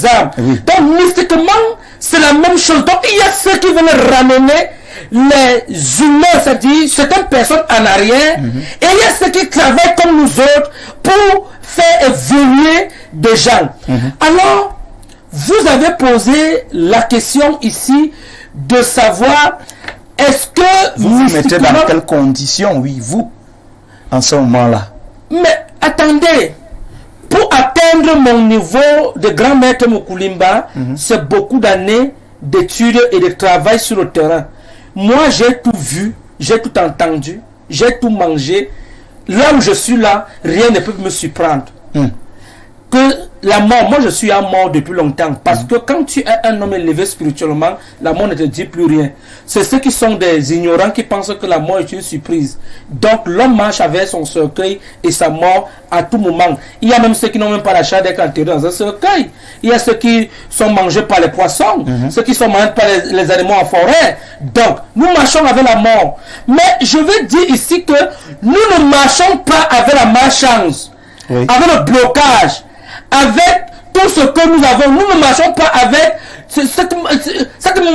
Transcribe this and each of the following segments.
âmes. Oui. Donc, mystiquement, c'est la même chose. Donc, il y a ceux qui veulent ramener les humains, c'est-à-dire certaines personnes en arrière, et il y a ceux qui travaillent comme nous autres pour faire évoluer des gens. Alors, vous avez posé la question ici de savoir est-ce que vous mettez dans quelles conditions, oui, vous, en ce moment-là. Mais attendez, pour atteindre mon niveau de grand maître Mukoulimba, c'est beaucoup d'années d'études et de travail sur le terrain. Moi, j'ai tout vu, j'ai tout entendu, j'ai tout mangé. Là où je suis là, rien ne peut me surprendre. Que la mort, moi je suis un mort depuis longtemps, parce que quand tu es un homme élevé spirituellement, la mort ne te dit plus rien. C'est ceux qui sont des ignorants qui pensent que la mort est une surprise. Donc l'homme marche avec son cercueil et sa mort à tout moment. Il y a même ceux qui n'ont même pas la chair d'être enterrés dans un cercueil. Il y a ceux qui sont mangés par les poissons, ceux qui sont mangés par les animaux en forêt. Donc nous marchons avec la mort. Mais je veux dire ici que nous ne marchons pas avec la malchance, avec le blocage, avec tout ce que nous avons. Nous ne marchons pas avec cette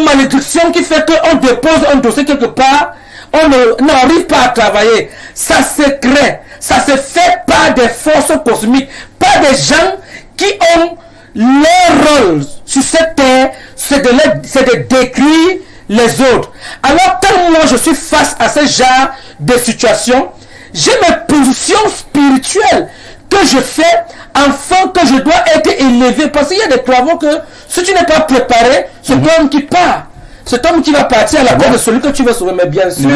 malédiction qui fait qu'on dépose un dossier quelque part, on n'arrive pas à travailler. Ça se crée, ça se fait par des forces cosmiques, par des gens qui ont leur rôle sur cette terre, c'est de décrire les autres. Alors quand moi je suis face à ce genre de situation, j'ai mes positions spirituelles que je fais afin que je dois être élevé, parce qu'il y a des travaux que si tu n'es pas préparé, c'est toi qui part. C'est toi qui va partir à la cause de celui que tu veux sauver. Mais bien sûr,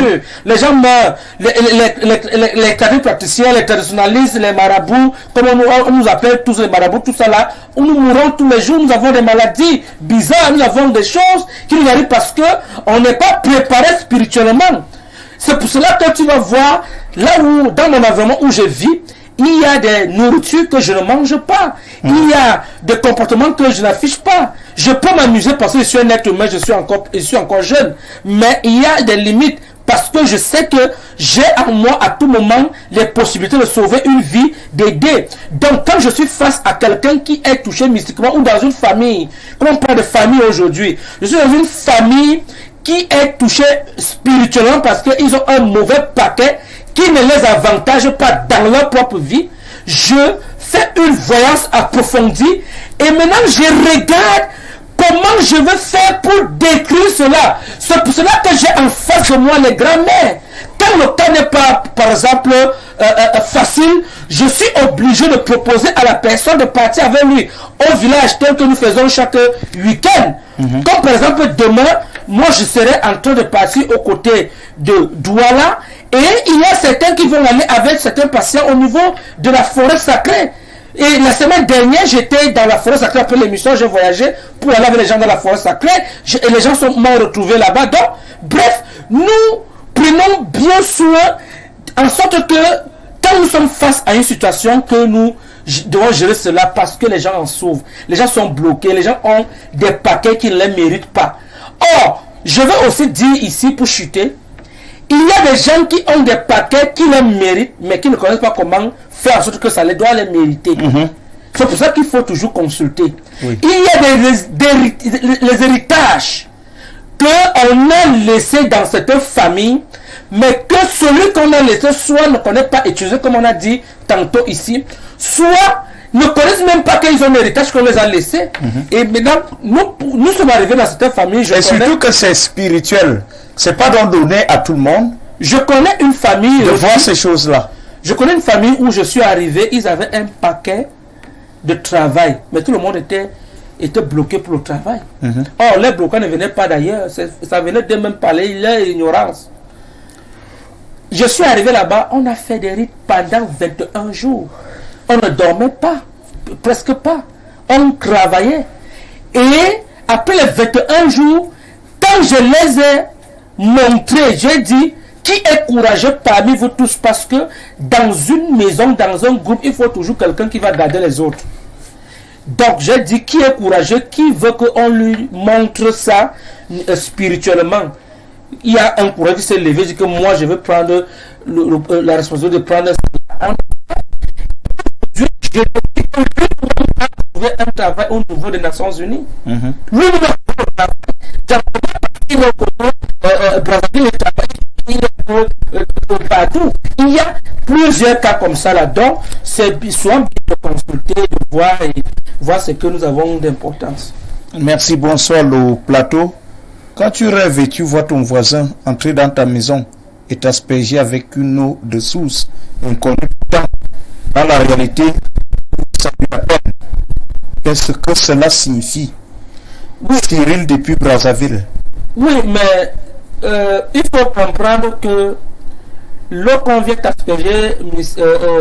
les gens meurent, les praticiens, les traditionnalistes, les marabouts, comme on nous appelle tous les marabouts, tout ça là, où nous mourons tous les jours, nous avons des maladies bizarres, nous avons des choses qui nous arrivent parce que on n'est pas préparé spirituellement. C'est pour cela que tu vas voir, là où, dans mon environnement où je vis, il y a des nourritures que je ne mange pas. Il y a des comportements que je n'affiche pas. Je peux m'amuser parce que je suis un être humain, je suis encore jeune. Mais il y a des limites parce que je sais que j'ai en moi à tout moment les possibilités de sauver une vie, d'aider. Donc quand je suis face à quelqu'un qui est touché mystiquement ou dans une famille, comme on parle de famille aujourd'hui, je suis dans une famille qui est touchée spirituellement parce qu'ils ont un mauvais paquet qui ne les avantage pas dans leur propre vie. Je fais une voyance approfondie et maintenant je regarde comment je vais faire pour décrire cela. C'est pour cela que j'ai en face de moi les grands-mères. Quand le temps n'est pas, par exemple, facile, je suis obligé de proposer à la personne de partir avec lui au village tel que nous faisons chaque week-end. Comme par exemple demain, moi je serai en train de partir aux côtés de Douala. Et il y a certains qui vont aller avec certains patients au niveau de la forêt sacrée. Et la semaine dernière, j'étais dans la forêt sacrée après l'émission, j'ai voyagé pour aller avec les gens dans la forêt sacrée. Et les gens m'ont retrouvé là-bas. Donc, bref, nous prenons bien soin en sorte que quand nous sommes face à une situation que nous devons gérer cela parce que les gens en souffrent. Les gens sont bloqués, les gens ont des paquets qui ne les méritent pas. Or, je vais aussi dire ici pour chuter, il y a des gens qui ont des paquets qui les méritent, mais qui ne connaissent pas comment faire en sorte que ça les doit les mériter. C'est pour ça qu'il faut toujours consulter. Il y a les héritages qu'on a laissés dans cette famille, mais que celui qu'on a laissé soit ne connaît pas utiliser, comme on a dit tantôt ici, soit ne connaissent même pas qu'ils ont l'héritage qu'on les a laissés. Et maintenant, nous sommes arrivés dans cette famille. Et surtout que c'est spirituel. C'est pas donc donné à tout le monde. Je connais une famille de voir ces choses-là. Je connais une famille où je suis arrivé, ils avaient un paquet de travail, mais tout le monde était bloqué pour le travail. Or, les bloqués ne venaient pas d'ailleurs, ça venait de même parler, leur ignorance. Je suis arrivé là-bas, on a fait des rites pendant 21 jours. On ne dormait pas, presque pas. On travaillait. Et après les 21 jours, quand je les ai montrés, j'ai dit, qui est courageux parmi vous tous? Parce que dans une maison, dans un groupe, il faut toujours quelqu'un qui va garder les autres. Donc j'ai dit, qui est courageux, qui veut qu'on lui montre ça spirituellement? Il y a un courageux qui s'est levé, dit que moi je vais prendre la responsabilité de prendre ça. trouver un travail au niveau des Nations Unies. Mhm. Lui, partout. Il y a plusieurs cas comme ça là-dedans. C'est souvent de consulter, de voir et voir ce que nous avons d'importance. Merci, bonsoir le plateau. Quand tu rêves et tu vois ton voisin entrer dans ta maison et t'asperger avec une eau de source inconnue, pourtant, dans la réalité, ça lui la peine. Qu'est-ce que cela signifie? Oui. Cyril depuis Brazzaville. Oui, mais il faut comprendre que lorsqu'on vient t'asperger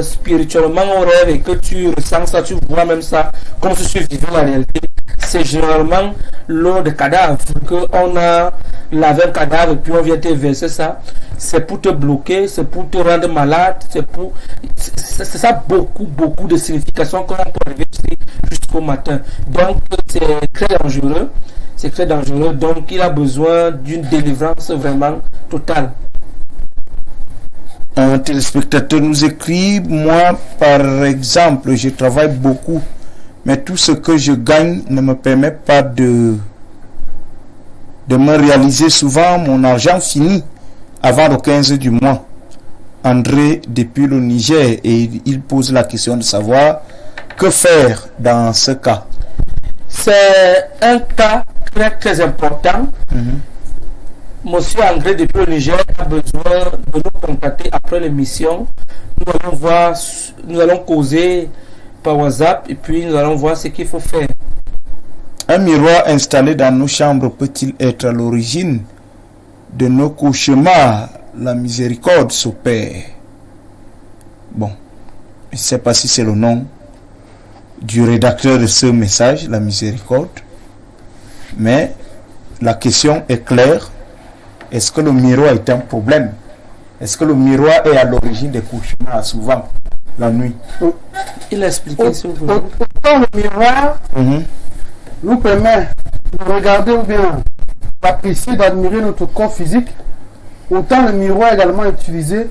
spirituellement au rêve et que tu ressens ça, tu vois même ça comme si tu vivais la réalité, c'est généralement l'eau de cadavre, qu'on a lavé un cadavre et puis on vient te verser ça. C'est pour te bloquer, c'est pour te rendre malade, c'est ça beaucoup de significations qu'on peut arriver jusqu'au matin. Donc c'est très dangereux. C'est très dangereux, donc il a besoin d'une délivrance vraiment totale. Un téléspectateur nous écrit: moi par exemple je travaille beaucoup, mais tout ce que je gagne ne me permet pas de me réaliser. Souvent mon argent finit avant le 15 du mois. André depuis le Niger, et il pose la question de savoir que faire dans ce cas. C'est un cas très important. Monsieur André depuis le Niger a besoin de nous contacter après l'émission. Nous allons voir, nous allons causer par WhatsApp et puis nous allons voir ce qu'il faut faire. Un miroir installé dans nos chambres peut-il être à l'origine de nos cauchemars? La miséricorde s'opère. Bon, je ne sais pas si c'est le nom du rédacteur de ce message, la miséricorde, mais la question est claire. Est-ce que le miroir est un problème? Est-ce que le miroir est à l'origine des cauchemars, souvent la nuit? Il a expliqué ce que vous voulez. Autant le miroir nous permet de regarder ou bien d'apprécier, d'admirer notre corps physique, autant le miroir est également utilisé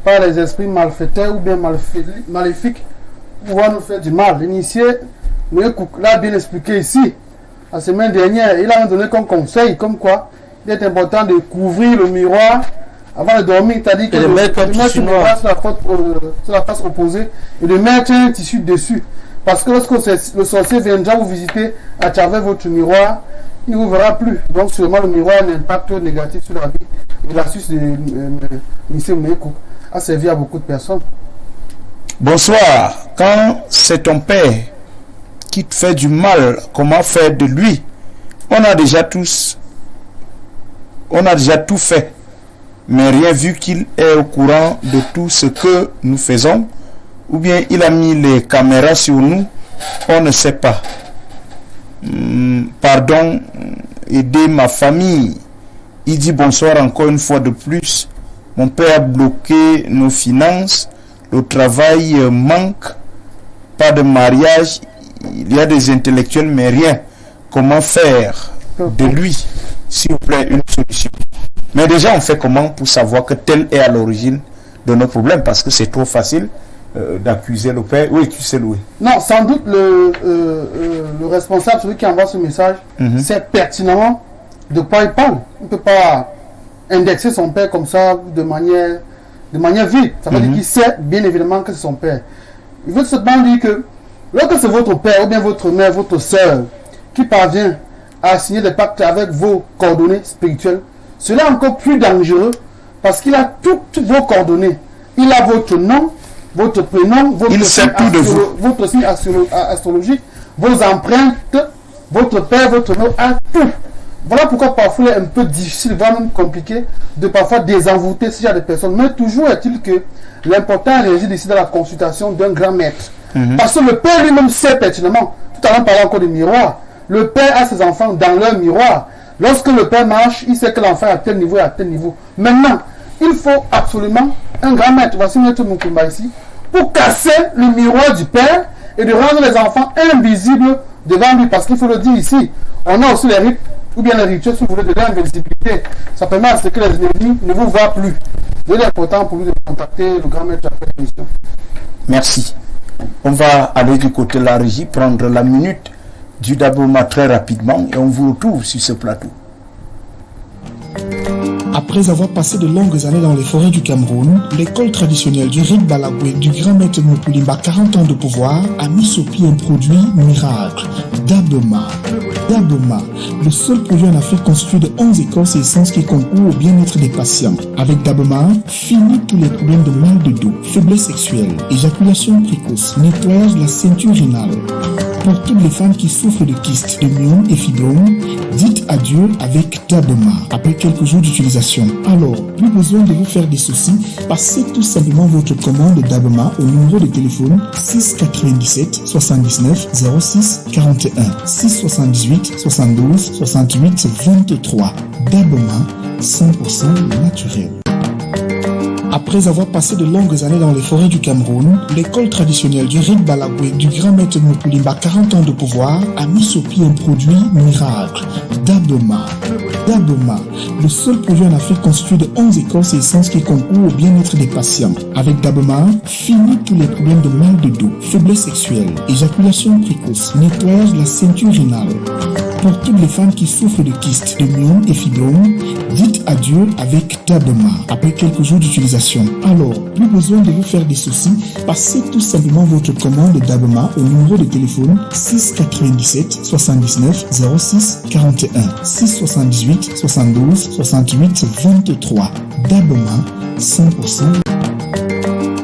par les esprits malfaiteurs ou bien maléfiques pour pouvoir nous faire du mal. L'initié l'a bien expliqué ici. La semaine dernière, il a donné comme conseil, comme quoi il est important de couvrir le miroir avant de dormir, c'est-à-dire que de mettre le miroir sur la face opposée et de mettre un tissu dessus. Parce que lorsque le sorcier viendra vous visiter à travers votre miroir, il ne vous verra plus. Donc sûrement le miroir a un impact négatif sur la vie. Et l'astuce de M. Meko a servi à beaucoup de personnes. Bonsoir. Quand c'est ton père qui te fait du mal, comment faire de lui? On a déjà tout fait, mais rien vu qu'il est au courant de tout ce que nous faisons, ou bien il a mis les caméras sur nous, on ne sait pas. Pardon, aider ma famille. Il dit bonsoir encore une fois de plus. Mon père a bloqué nos finances, le travail manque, pas de mariage, il y a des intellectuels mais rien. Comment faire de lui? S'il vous plaît, une solution. Mais déjà, on fait comment pour savoir que tel est à l'origine de nos problèmes? Parce que c'est trop facile d'accuser le père. Oui, tu sais, Louis. Non, sans doute le responsable, celui qui envoie ce message, sait pertinemment de quoi il parle. On ne peut pas indexer son père comme ça de manière vide. Ça veut dire qu'il sait bien évidemment que c'est son père. Il veut seulement dire que lorsque c'est votre père ou bien votre mère, votre soeur qui parvient à signer des pactes avec vos coordonnées spirituelles, cela est encore plus dangereux parce qu'il a toutes vos coordonnées. Il a votre nom, votre prénom, votre signe astrologique, vos empreintes, votre père, votre nom, à tout. Voilà pourquoi parfois il est un peu difficile, voire même compliqué, de parfois désenvoûter ce genre de personnes. Mais toujours est-il que l'important réside ici dans la consultation d'un grand maître. Parce que le père lui-même sait pertinemment. Tout à l'heure, on parlait encore du miroir. Le père a ses enfants dans leur miroir. Lorsque le père marche, il sait que l'enfant est à tel niveau et à tel niveau. Maintenant, il faut absolument un grand maître. Voici Maître Mukumba ici. Pour casser le miroir du père et de rendre les enfants invisibles devant lui. Parce qu'il faut le dire ici. On a aussi les rites, ou bien les rituels, si vous voulez, de l'invisibilité. Ça permet à ce que les ennemis ne vous voient plus. Il est important pour nous de contacter le grand maître après l'émission. Merci. On va aller du côté de la régie, prendre la minute du Daboma très rapidement et on vous retrouve sur ce plateau. Après avoir passé de longues années dans les forêts du Cameroun, l'école traditionnelle du Rit Balagwe du grand maître Mukulimba, 40 ans de pouvoir, a mis sur pied un produit miracle, Daboma. Daboma, le seul produit en Afrique constitué de 11 écorces et essences qui concourent au bien-être des patients. Avec Daboma, fini tous les problèmes de mal de dos, faiblesse sexuelle, éjaculation précoce, nettoyage de la ceinture rénale. Pour toutes les femmes qui souffrent de kystes, de myomes et fibromes, dites adieu avec Daboma après quelques jours d'utilisation. Alors, plus besoin de vous faire des soucis, passez tout simplement votre commande Daboma au numéro de téléphone 697 79 06 41 678 72 68 23. Daboma, 100% naturel. Après avoir passé de longues années dans les forêts du Cameroun, l'école traditionnelle du Rit Balagwe du grand maître Mukulimba, 40 ans de pouvoir, a mis sur pied un produit miracle, Daboma. Daboma, le seul produit en Afrique constitué de 11 écorces et essences qui concourent au bien-être des patients. Avec Daboma, fini tous les problèmes de mal de dos, faiblesse sexuelle, éjaculation précoce, nettoyage de la ceinture rénale. Pour toutes les femmes qui souffrent de kystes, de myomes et fibromes, dites adieu avec Daboma après quelques jours d'utilisation. Alors, plus besoin de vous faire des soucis, passez tout simplement votre commande Daboma au numéro de téléphone 697 79 06 41 678 72 68 23. Daboma, 100%.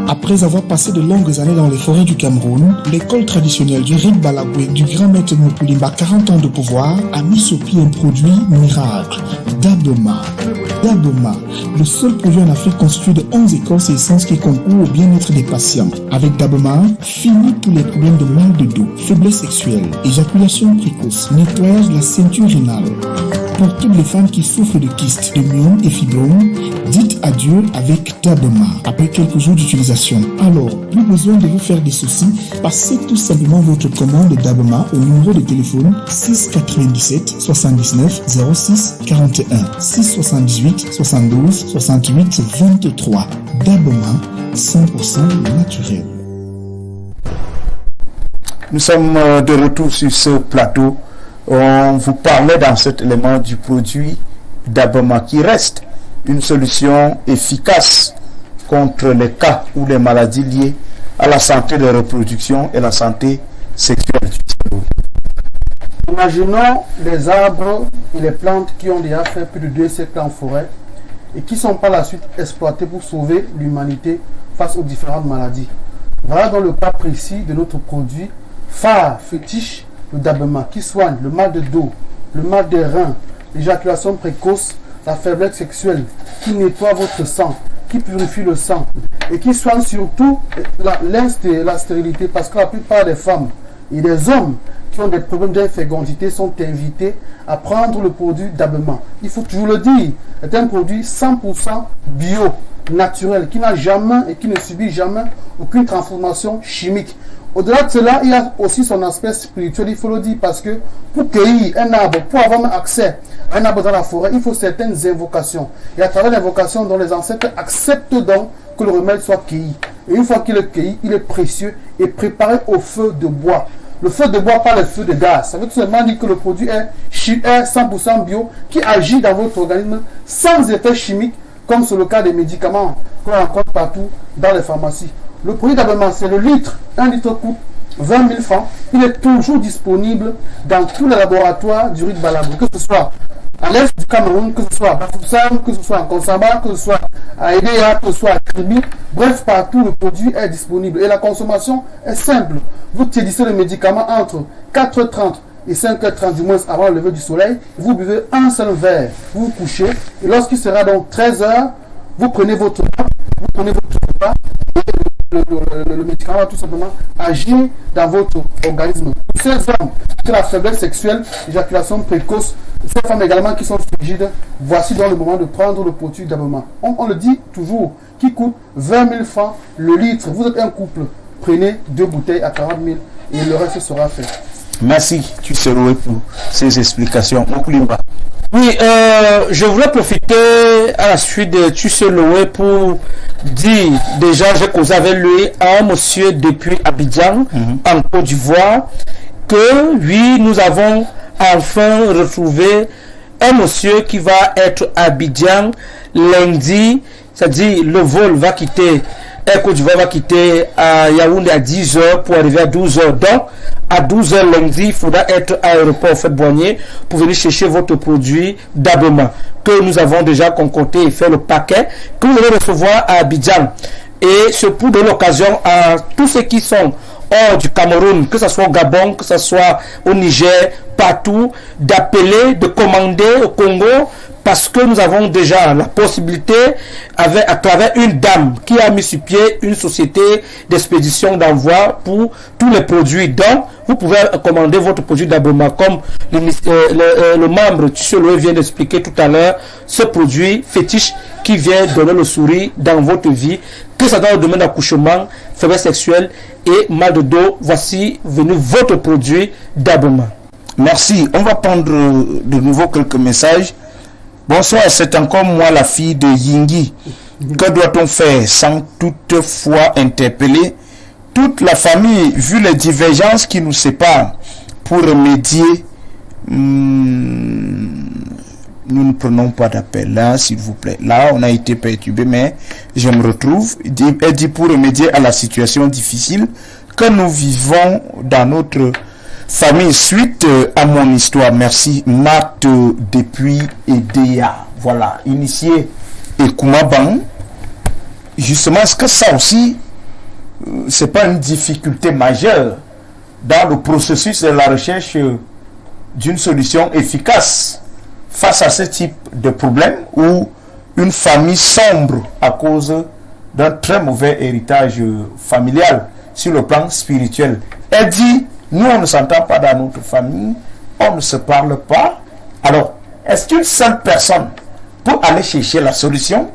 Après avoir passé de longues années dans les forêts du Cameroun, l'école traditionnelle du Rit Balagwe du grand maître Mukulimba, 40 ans de pouvoir, a mis sur pied un produit miracle, Daboma. Daboma, le seul produit en Afrique constitué de 11 écorces et essences qui concourent au bien-être des patients. Avec Daboma, fini tous les problèmes de mal de dos, faiblesse sexuelle, éjaculation précoce, nettoyage de la ceinture rénale. Pour toutes les femmes qui souffrent de kystes, de myomes et fibromes, dites adieu avec Daboma après quelques jours d'utilisation. Alors, plus besoin de vous faire des soucis, passez tout simplement votre commande Daboma au numéro de téléphone 697 79 06 41 678 72 68 23. Daboma, 100% naturel. Nous sommes de retour sur ce plateau. On vous parlait dans cet élément du produit Daboma qui reste une solution efficace contre les cas ou les maladies liées à la santé de reproduction et la santé sexuelle. Imaginons les arbres et les plantes qui ont déjà fait plus de 2 siècles en forêt et qui sont par la suite exploités pour sauver l'humanité face aux différentes maladies. Voilà dans le cas précis de notre produit phare, fétiche, le Daboma, qui soigne le mal de dos, le mal des reins, l'éjaculation précoce, la faiblesse sexuelle, qui nettoie votre sang, qui purifie le sang et qui soigne surtout la stérilité, parce que la plupart des femmes et des hommes qui ont des problèmes d'infécondité sont invités à prendre le produit Daboma. Il faut toujours le dire, c'est un produit 100% bio, naturel, qui n'a jamais et qui ne subit jamais aucune transformation chimique. Au-delà de cela, il y a aussi son aspect spirituel, il faut le dire, parce que pour cueillir un arbre, pour avoir accès à un arbre dans la forêt, il faut certaines invocations. Et à travers l'invocation, dont les ancêtres acceptent donc que le remède soit cueilli. Et une fois qu'il est cueilli, il est précieux et préparé au feu de bois. Le feu de bois, pas le feu de gaz. Ça veut tout simplement dire que le produit est 100% bio, qui agit dans votre organisme sans effet chimique, comme c'est le cas des médicaments qu'on rencontre partout dans les pharmacies. Le produit Daboma, c'est le litre. 1 litre coûte 20 000 francs. Il est toujours disponible dans tous les laboratoires du Rit Balagwe, que ce soit à l'est du Cameroun, que ce soit à Bafoussam, que ce soit en Konsamba, que ce soit à Edea, que ce soit à Kribi. Bref, partout le produit est disponible. Et la consommation est simple. Vous saisissez le médicament entre 4h30 et 5h30 du moins avant le lever du soleil. Vous buvez un seul verre. Vous vous couchez. Et lorsqu'il sera donc 13h, vous prenez votre repas. Le médicament va tout simplement agir dans votre organisme. Pour ces hommes qui ont la faiblesse sexuelle, l'éjaculation précoce, ces femmes également qui sont frigides, voici donc le moment de prendre le produit Daboma. On le dit toujours, qui coûte 20 000 francs le litre. Vous êtes un couple, prenez 2 bouteilles à 40 000 et le reste sera fait. Merci, tu serais pour ces explications. Oui, je voulais profiter à la suite de Tusseloué pour dit déjà, j'ai causé avec lui, un monsieur depuis Abidjan, en Côte d'Ivoire, que oui, nous avons enfin retrouvé un monsieur qui va être à Abidjan lundi, c'est-à-dire le vol va quitter, Côte d'Ivoire va quitter à Yaoundé à 10h pour arriver à 12h. Donc, à 12h lundi, il faudra être à l'aéroport Fait-Boigné pour venir chercher votre produit d'abonnement que nous avons déjà concocté et fait le paquet que vous allez recevoir à Abidjan. Et c'est pour donner l'occasion à tous ceux qui sont hors du Cameroun, que ce soit au Gabon, que ce soit au Niger, partout, d'appeler, de commander au Congo, parce que nous avons déjà la possibilité, à travers une dame qui a mis sur pied une société d'expédition d'envoi pour tous les produits. Donc, vous pouvez commander votre produit d'abonnement, comme le membre Tchelo vient d'expliquer tout à l'heure, ce produit fétiche qui vient donner le sourire dans votre vie, que ça dans le domaine d'accouchement, faiblesse sexuelle et mal de dos. Voici venu votre produit d'abonnement. Merci. On va prendre de nouveau quelques messages. Bonsoir, c'est encore moi, la fille de Yingi. Que doit-on faire sans toutefois interpeller toute la famille, vu les divergences qui nous séparent, pour remédier? Nous ne prenons pas d'appel là, s'il vous plaît. Là, on a été perturbé, mais je me retrouve. Elle dit pour remédier à la situation difficile que nous vivons dans notre famille, suite à mon histoire. Merci. Marthe depuis Edea. Voilà, initié et Koumaban. Justement, est-ce que ça aussi, c'est pas une difficulté majeure dans le processus de la recherche d'une solution efficace face à ce type de problème où une famille sombre à cause d'un très mauvais héritage familial sur le plan spirituel? Elle dit, nous on ne s'entend pas dans notre famille, on ne se parle pas. Alors, est-ce qu'une seule personne peut aller chercher la solution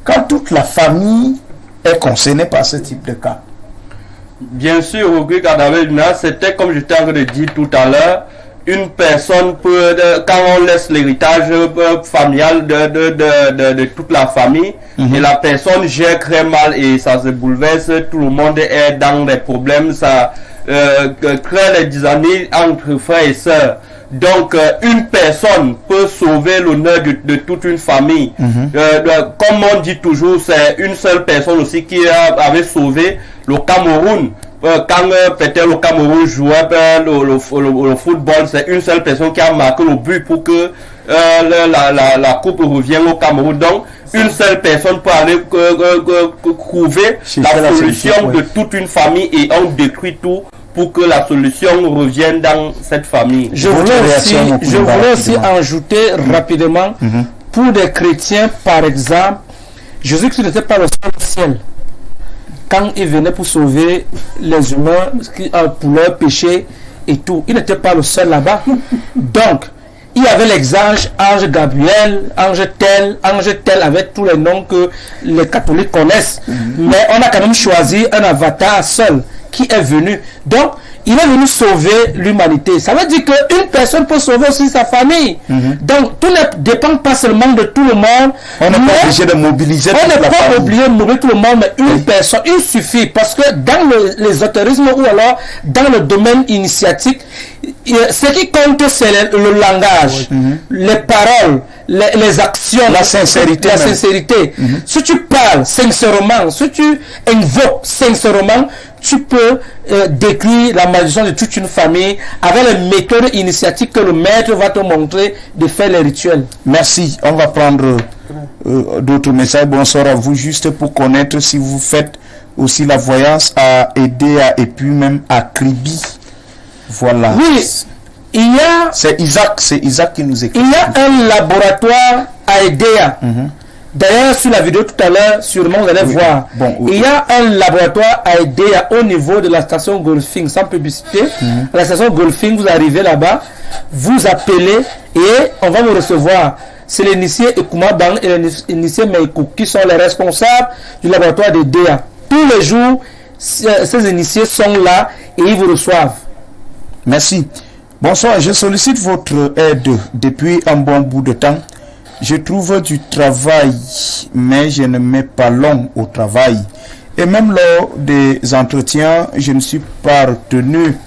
quand toute la famille est concernée par ce type de cas? Bien sûr, c'était comme j'étais en train de dire tout à l'heure, une personne peut, quand on laisse l'héritage familial de toute la famille, et la personne gère très mal et ça se bouleverse, tout le monde est dans des problèmes, ça crée les dysharmonies entre frères et sœurs. Donc, une personne peut sauver l'honneur de toute une famille. Comme on dit toujours, c'est une seule personne aussi qui avait sauvé le Cameroun. Quand peut-être le Cameroun jouait le football, c'est une seule personne qui a marqué le but pour que la coupe revienne au Cameroun. Donc, une seule personne peut aller trouver la solution de toute une famille et on détruit tout pour que la solution revienne dans cette famille. Je voulais aussi ajouter rapidement, pour des chrétiens, par exemple, Jésus-Christ n'était pas le seul ciel. Quand il venait pour sauver les humains pour leur péché et tout, il n'était pas le seul là-bas. Donc, il y avait les anges, ange Gabriel, ange tel, avec tous les noms que les catholiques connaissent. Mais on a quand même choisi un avatar seul qui est venu. Donc, il est venu sauver l'humanité. Ça veut dire qu'une personne peut sauver aussi sa famille. Donc, tout ne dépend pas seulement de tout le monde. On n'est pas obligé de mobiliser toute la famille. On n'est pas obligé de mobiliser tout le monde, mais une personne, il suffit. Parce que dans l'ésotérisme ou alors dans le domaine initiatique, ce qui compte, c'est le langage, les paroles, les actions, la sincérité. Si tu parles sincèrement, si tu invoques sincèrement, tu peux décrire la malédiction de toute une famille avec les méthodes initiatiques que le maître va te montrer de faire les rituels. Merci. On va prendre d'autres messages. Bonsoir à vous. Juste pour connaître si vous faites aussi la voyance à Edea et puis même à Kribi. Voilà. Oui. C'est Isaac qui nous écrit. Il y a un laboratoire à Edea. D'ailleurs, sur la vidéo tout à l'heure, sûrement vous allez voir. Il y a un laboratoire à Edea au niveau de la station Golfing, sans publicité. La station Golfing, vous arrivez là-bas, vous appelez et on va vous recevoir. C'est l'initié Ekoumaban et l'initié Meiko qui sont les responsables du laboratoire d'Edea. Tous les jours, ces initiés sont là et ils vous reçoivent. Merci. Bonsoir, je sollicite votre aide depuis un bon bout de temps. Je trouve du travail, mais je ne mets pas long au travail. Et même lors des entretiens, je ne suis pas retenu.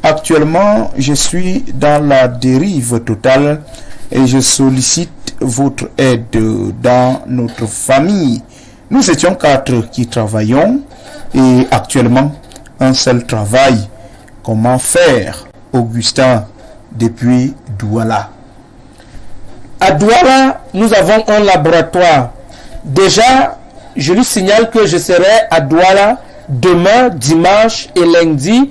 Actuellement, je suis dans la dérive totale et je sollicite votre aide dans notre famille. Nous étions 4 qui travaillons et actuellement, un seul travail. Comment faire, Augustin, depuis Douala? À Douala, nous avons un laboratoire. Déjà, je lui signale que je serai à Douala demain, dimanche et lundi.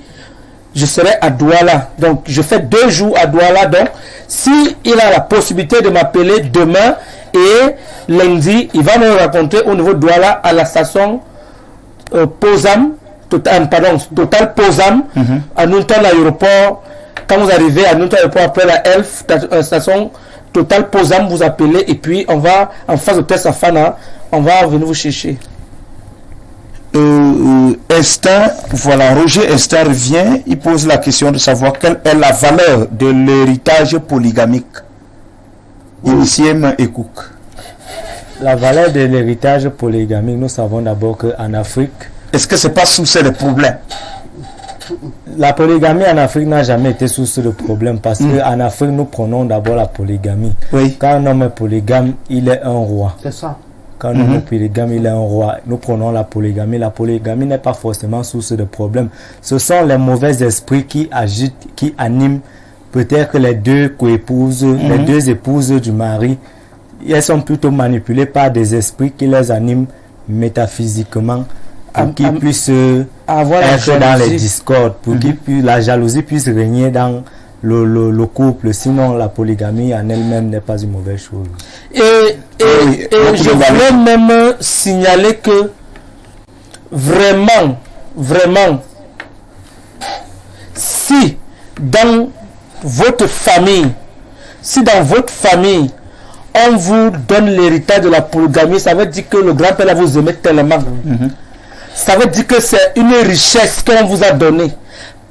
Je serai à Douala. Donc, je fais 2 jours à Douala. Donc, si il a la possibilité de m'appeler demain et lundi, il va me rencontrer au niveau de Douala à la station Posam, Total Posam, à Nuntan l'aéroport. Quand vous arrivez à Nuntan l'aéroport après la Elf, station Total Posam, vous appelez et puis on va en face de Tessafana, on va venir vous chercher. Voilà, Roger Estin revient, il pose la question de savoir quelle est la valeur de l'héritage polygamique. Initié Ekouk. La valeur de l'héritage polygamique, nous savons d'abord qu'en Afrique... Est-ce que c'est pas source de problème? La polygamie en Afrique n'a jamais été source de problème parce qu'en Afrique, nous prenons d'abord la polygamie. Oui. Quand un homme est polygame, il est un roi. C'est ça. Quand un homme est polygame, il est un roi. Nous prenons la polygamie. La polygamie n'est pas forcément source de problème. Ce sont les mauvais esprits qui agitent, qui animent peut-être les 2 coépouses, les 2 épouses du mari. Elles sont plutôt manipulées par des esprits qui les animent métaphysiquement pour qu'ils puissent être dans les discordes, pour que la jalousie puisse régner dans le couple. Sinon, la polygamie en elle-même n'est pas une mauvaise chose. Et je voulais même signaler que vraiment, si dans votre famille, on vous donne l'héritage de la polygamie, ça veut dire que le grand-père vous aimait tellement. Ça veut dire que c'est une richesse qu'on vous a donnée.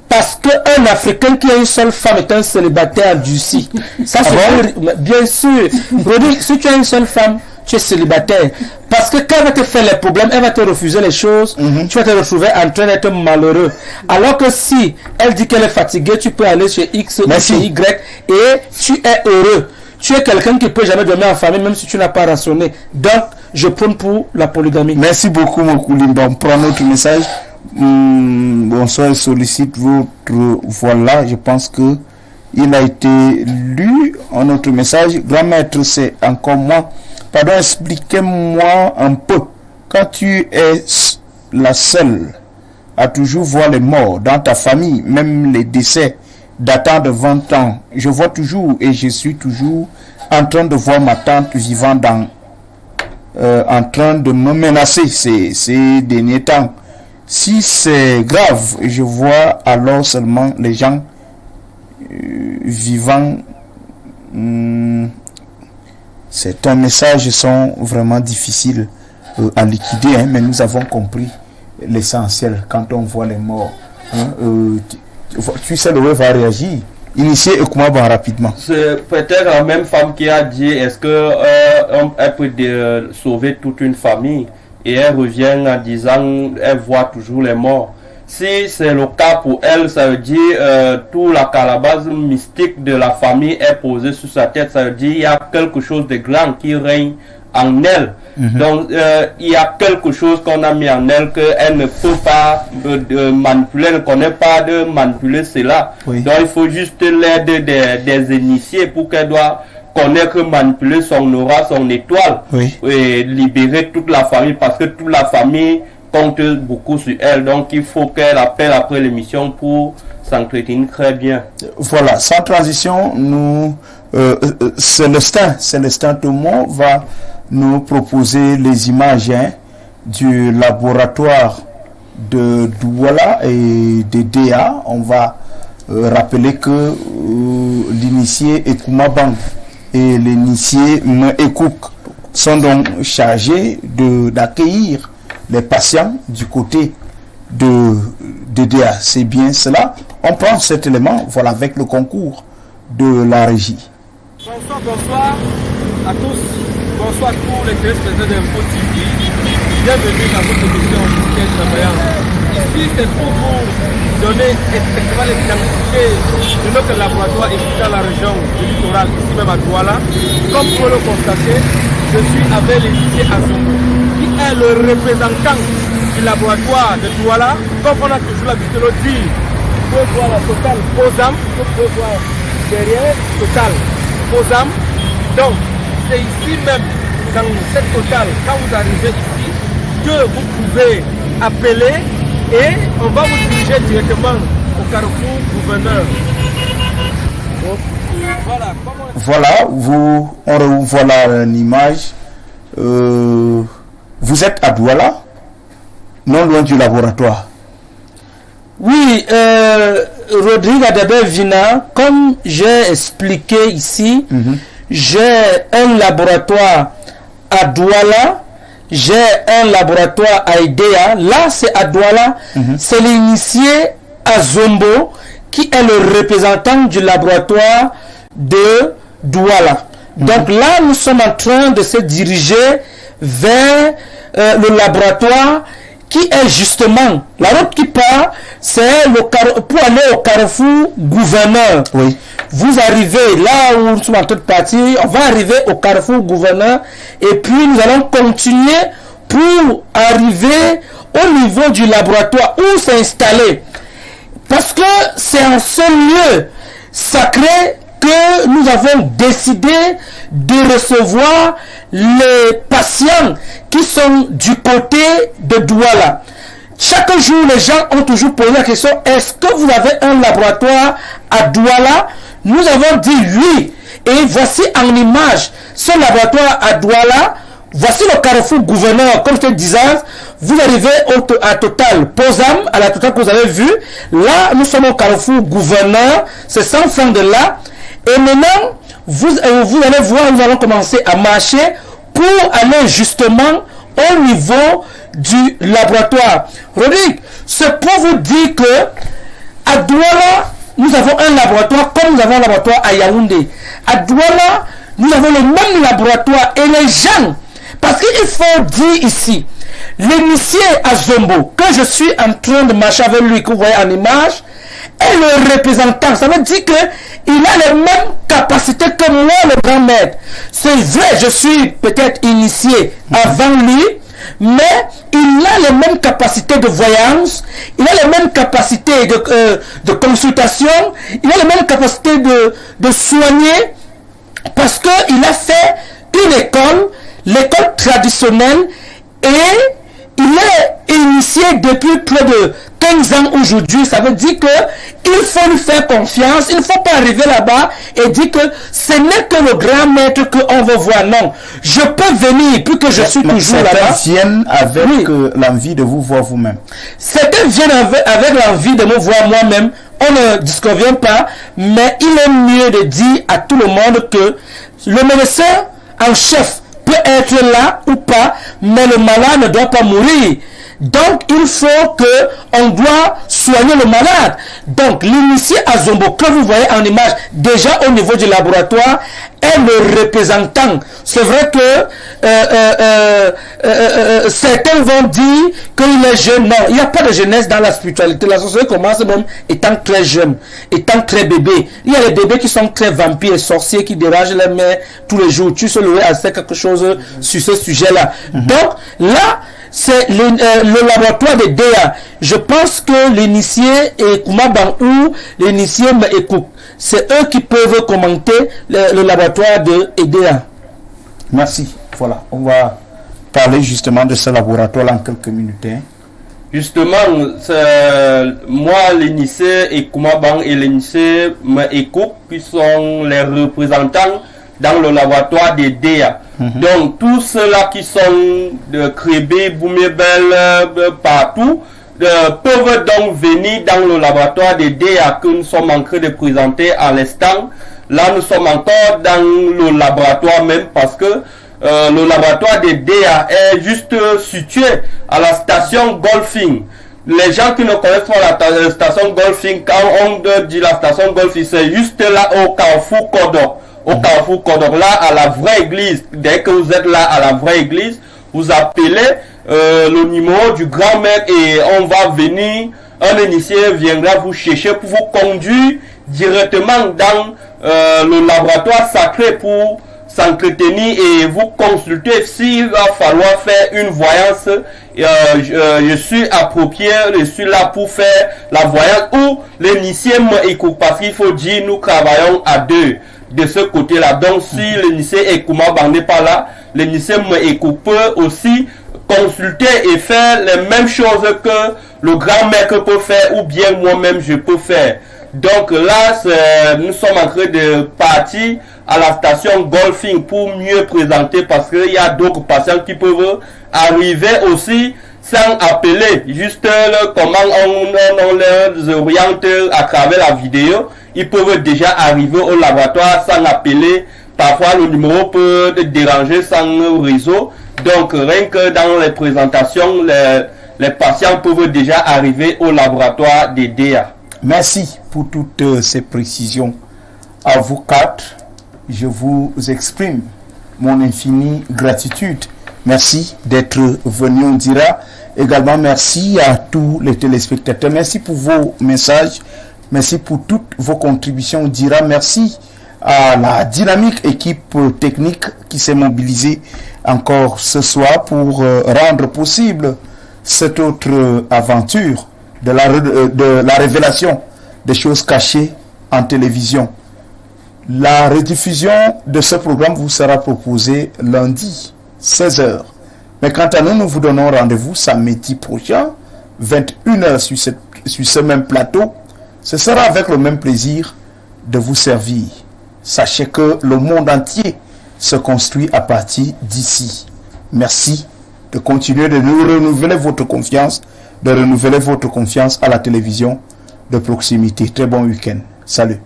Parce qu'un Africain qui a une seule femme est un célibataire endurci. Ça, c'est bien sûr. Brody, si tu as une seule femme, tu es célibataire. Parce que quand elle va te faire les problèmes, elle va te refuser les choses, tu vas te retrouver en train d'être malheureux. Alors que si elle dit qu'elle est fatiguée, tu peux aller chez X ou chez Y et tu es heureux. Tu es quelqu'un qui ne peut jamais dormir en famille, même si tu n'as pas rationné. Donc, je prône pour la polygamie. Merci beaucoup, Mokoulimba. On prend notre message. Bonsoir, je sollicite votre... Voilà, je pense que il a été lu en notre message. Grand maître, c'est encore moi. Pardon, expliquez-moi un peu. Quand tu es la seule à toujours voir les morts dans ta famille, même les décès datant de 20 ans, je vois toujours et je suis toujours en train de voir ma tante vivant en train de me menacer ces derniers temps. Si c'est grave, je vois alors seulement les gens vivants. Certains messages sont vraiment difficiles à liquider, hein, mais nous avons compris l'essentiel quand on voit les morts. Tu sais, le va réagir. Initier Ekumaba rapidement. C'est peut-être la même femme qui a dit est-ce que elle peut sauver toute une famille, et elle revient en disant elle voit toujours les morts. Si c'est le cas pour elle, ça veut dire toute la calabasse mystique de la famille est posée sur sa tête. Ça veut dire il y a quelque chose de grand qui règne en elle. Donc il y a quelque chose qu'on a mis en elle qu'elle ne peut pas manipuler, elle ne connaît pas de manipuler cela. Donc il faut juste l'aide des initiés pour qu'elle doit connaître, manipuler son aura, son étoile, et libérer toute la famille, parce que toute la famille compte beaucoup sur elle. Donc il faut qu'elle appelle après l'émission pour s'entretenir très bien. Voilà, sans transition, nous Célestin Thomas va nous proposer les images du laboratoire de Douala et de DA. On va rappeler que l'initié Ekumabang et l'initié Ekouk sont donc chargés d'accueillir les patients du côté de DA. C'est bien cela. On prend cet élément, voilà, avec le concours de la régie. Bonsoir. à tous, bonsoir à tous les téléspectateurs d'Info TV. Bienvenue dans votre émission Jusqu'à Travaillant. Ici, c'est pour vous donner effectivement les identités de notre laboratoire ici dans la région du littoral, ici même à Douala. Comme vous le constatez, je suis avec l'Édité Azongo, qui est le représentant du laboratoire de Douala. Comme on a toujours l'habitude de le dire, vous pouvez voir la Total Posam, vous pouvez voir derrière Total Posam. Donc, c'est ici même, dans cette Total, quand vous arrivez ici, que vous pouvez appeler et on va vous diriger directement au carrefour gouverneur. Donc, voilà, on revoit là une image. Vous êtes à Douala, non loin du laboratoire. Oui, Rodrigue Adabé Vina, comme j'ai expliqué ici, j'ai un laboratoire à Douala, j'ai un laboratoire à Idea. Là, c'est à Douala, c'est l'initié Azombo qui est le représentant du laboratoire de Douala. Donc là, nous sommes en train de se diriger vers le laboratoire qui est justement, la route qui part, c'est pour aller au carrefour gouverneur. Oui. Vous arrivez là où nous sommes en train de partir, on va arriver au carrefour gouverneur et puis nous allons continuer pour arriver au niveau du laboratoire où c'est installé. Parce que c'est en ce lieu sacré que nous avons décidé de recevoir les patients qui sont du côté de Douala. Chaque jour, les gens ont toujours posé la question, est-ce que vous avez un laboratoire à Douala? Nous avons dit oui. Et voici en image ce laboratoire à Douala. Voici le carrefour gouverneur. Comme je te disais, vous arrivez à Total Posam, à la Total que vous avez vu. Là, nous sommes au carrefour gouverneur. C'est 100 francs de là. Et maintenant, vous allez voir, nous allons commencer à marcher pour aller justement au niveau du laboratoire. Rodrigue, c'est pour vous dire que à Douala, nous avons un laboratoire comme nous avons un laboratoire à Yaoundé. À Douala, nous avons le même laboratoire et les gens, parce qu'il faut dire ici, l'initié Azombo, que je suis en train de marcher avec lui, que vous voyez en image, est le représentant. Ça veut dire que il a les mêmes capacités que moi, le grand maître. C'est vrai, je suis peut-être initié avant lui, mais il a les mêmes capacités de voyance, il a les mêmes capacités de consultation, il a les mêmes capacités de soigner, parce qu'il a fait une école, l'école traditionnelle, et il est initié depuis près de 15 ans aujourd'hui. Ça veut dire qu'il faut lui faire confiance. Il ne faut pas arriver là-bas et dire que ce n'est que le grand maître qu'on veut voir. Non, je peux venir puis que je suis toujours là-bas. Certains viennent avec l'envie de vous voir vous-même. Certains viennent avec l'envie de me voir moi-même. On ne disconvient pas, mais il est mieux de dire à tout le monde que le médecin en chef peut être là ou pas, mais le malade ne doit pas mourir. Donc, il faut que on doit soigner le malade. Donc, l'initié Azombo que vous voyez en image, déjà au niveau du laboratoire, est le représentant. C'est vrai que certains vont dire qu'il est jeune. Non, il n'y a pas de jeunesse dans la spiritualité. La société commence même étant très jeune, étant très bébé. Il y a les bébés qui sont très vampires et sorciers qui dérangent les mères tous les jours. Tu sais quelque chose sur ce sujet-là. Donc, là, c'est le laboratoire de DEA. Je pense que l'initié est Koumaban ou l'initié Mekouk. C'est eux qui peuvent commenter le laboratoire de EDEA. Merci. Voilà, on va parler justement de ce laboratoire en quelques minutes. Justement, moi, l'initié et Koumaban et l'initié Mekouk qui sont les représentants dans le laboratoire de DEA. Donc, tous ceux-là qui sont de Krébé, Boumébel, partout, peuvent donc venir dans le laboratoire de DEA que nous sommes en train de présenter à l'instant. Là, nous sommes encore dans le laboratoire même parce que le laboratoire de DEA est juste situé à la station Golfing. Les gens qui ne connaissent pas la station Golfing, quand on dit la station Golfing, c'est juste là au carrefour Kodor. au carrefour Kodorla, à la vraie église. Dès que vous êtes là à la vraie église, vous appelez le numéro du grand-maître et on va venir, un initié viendra vous chercher pour vous conduire directement dans le laboratoire sacré pour s'entretenir et vous consulter s'il va falloir faire une voyance. Je suis approprié, je suis là pour faire la voyance ou l'initié m'écoute, parce qu'il faut dire nous travaillons à deux de ce côté-là. Donc si l'initié Ekouma n'est pas là, l'initié m'écoute peut aussi consulter et faire les mêmes choses que le grand maître peut faire ou bien moi-même je peux faire. Donc là, nous sommes en train de partir à la station Golfing pour mieux présenter, parce qu'il y a d'autres patients qui peuvent arriver aussi sans appeler, juste comment on les oriente à travers la vidéo. Ils peuvent déjà arriver au laboratoire sans appeler. Parfois le numéro peut déranger sans réseau. Donc rien que dans les présentations, les patients peuvent déjà arriver au laboratoire des DA. Merci pour toutes ces précisions. À vous quatre, je vous exprime mon infinie gratitude. Merci d'être venu, on dira. Également, merci à tous les téléspectateurs. Merci pour vos messages. Merci pour toutes vos contributions, on dira. Merci à la dynamique équipe technique qui s'est mobilisée encore ce soir pour rendre possible cette autre aventure de la révélation des choses cachées en télévision. La rediffusion de ce programme vous sera proposée lundi, 16h. Mais quant à nous, nous vous donnons rendez-vous samedi prochain, 21h sur ce même plateau. Ce sera avec le même plaisir de vous servir. Sachez que le monde entier se construit à partir d'ici. Merci de continuer de nous renouveler votre confiance, à la télévision de proximité. Très bon week-end. Salut.